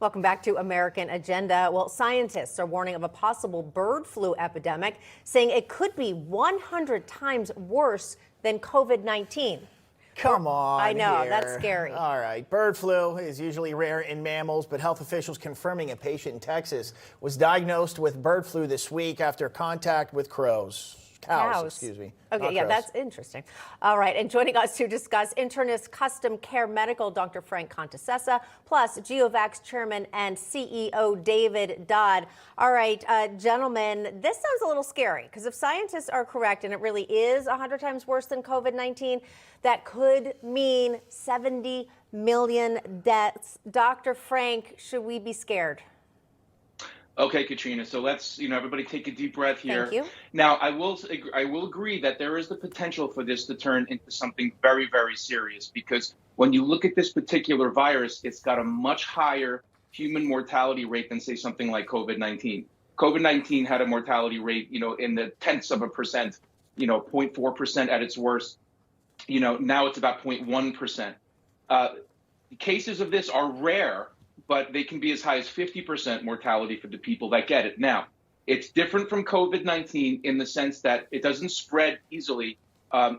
Welcome back to American Agenda. Well, scientists are warning of a possible bird flu epidemic, saying it could be 100 times worse than COVID-19. Come on. I know, here. that's scary. All right. Bird flu is usually rare in mammals, but health officials confirming a patient in Texas was diagnosed with bird flu this week after contact with cows. Excuse me. Okay, yeah, that's interesting. All right, and joining us to discuss, internist Custom Care Medical Dr. Frank Contessessa, plus GeoVax Chairman and CEO David Dodd. All right, gentlemen, this sounds a little scary because if scientists are correct and it really is 100 times worse than COVID-19, that could mean 70 million deaths. Dr. Frank, should we be scared? Okay, Katrina. So let's, everybody take a deep breath here. Thank you. Now, I will agree that there is the potential for this to turn into something very, very serious, because when you look at this particular virus, it's got a much higher human mortality rate than, say, something like COVID-19. COVID-19 had a mortality rate, in the tenths of a percent, 0.4% at its worst. Now it's about 0.1%. Cases of this are rare, but they can be as high as 50% mortality for the people that get it. Now, it's different from COVID-19 in the sense that it doesn't spread easily,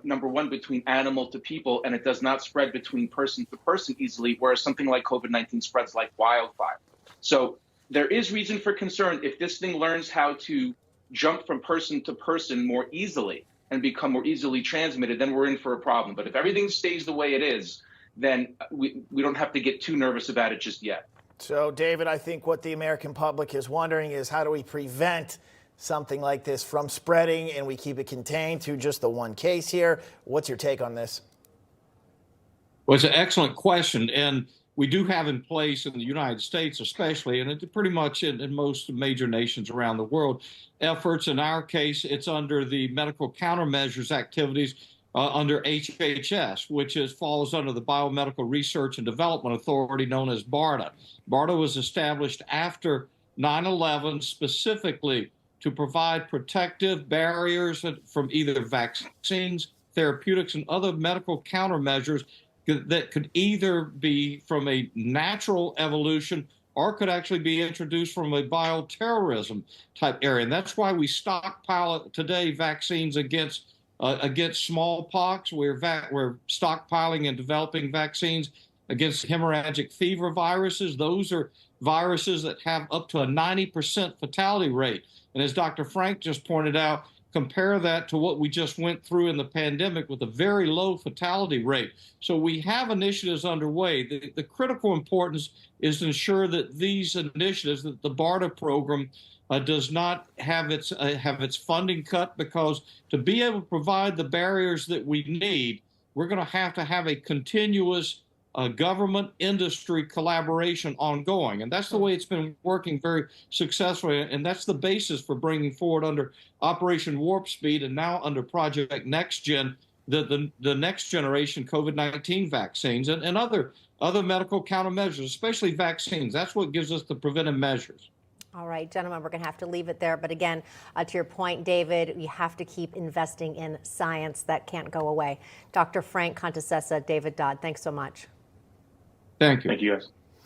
number one, between animal to people, and it does not spread between person to person easily, whereas something like COVID-19 spreads like wildfire. So there is reason for concern. If this thing learns how to jump from person to person more easily and become more easily transmitted, then we're in for a problem. But if everything stays the way it is, then we don't have to get too nervous about it just yet. So, David, I think what the American public is wondering is how do we prevent something like this from spreading and we keep it contained to just the one case here? What's your take on this? Well, it's an excellent question. And we do have in place in the United States especially, and it's pretty much in most major nations around the world, efforts. In our case, it's under the medical countermeasures activities under HHS, which falls under the Biomedical Research and Development Authority, known as BARDA. BARDA was established after 9/11 specifically to provide protective barriers from either vaccines, therapeutics, and other medical countermeasures that could either be from a natural evolution or could actually be introduced from a bioterrorism type area. And that's why we stockpile today vaccines against smallpox. We're stockpiling and developing vaccines against hemorrhagic fever viruses. Those are viruses that have up to a 90% fatality rate. And as Dr. Frank just pointed out, compare that to what we just went through in the pandemic with a very low fatality rate. So we have initiatives underway. The critical importance is to ensure that these initiatives, that the BARDA program, does not have its funding cut, because to be able to provide the barriers that we need, we're going to have a continuous government industry collaboration ongoing. And that's the way it's been working very successfully. And that's the basis for bringing forward under Operation Warp Speed and now under Project NextGen, the next generation COVID-19 vaccines and other medical countermeasures, especially vaccines. That's what gives us the preventive measures. All right, gentlemen, we're going to have to leave it there. But again, to your point, David, we have to keep investing in science. That can't go away. Dr. Frank Contessessa, David Dodd, thanks so much. Thank you. Thank you, guys.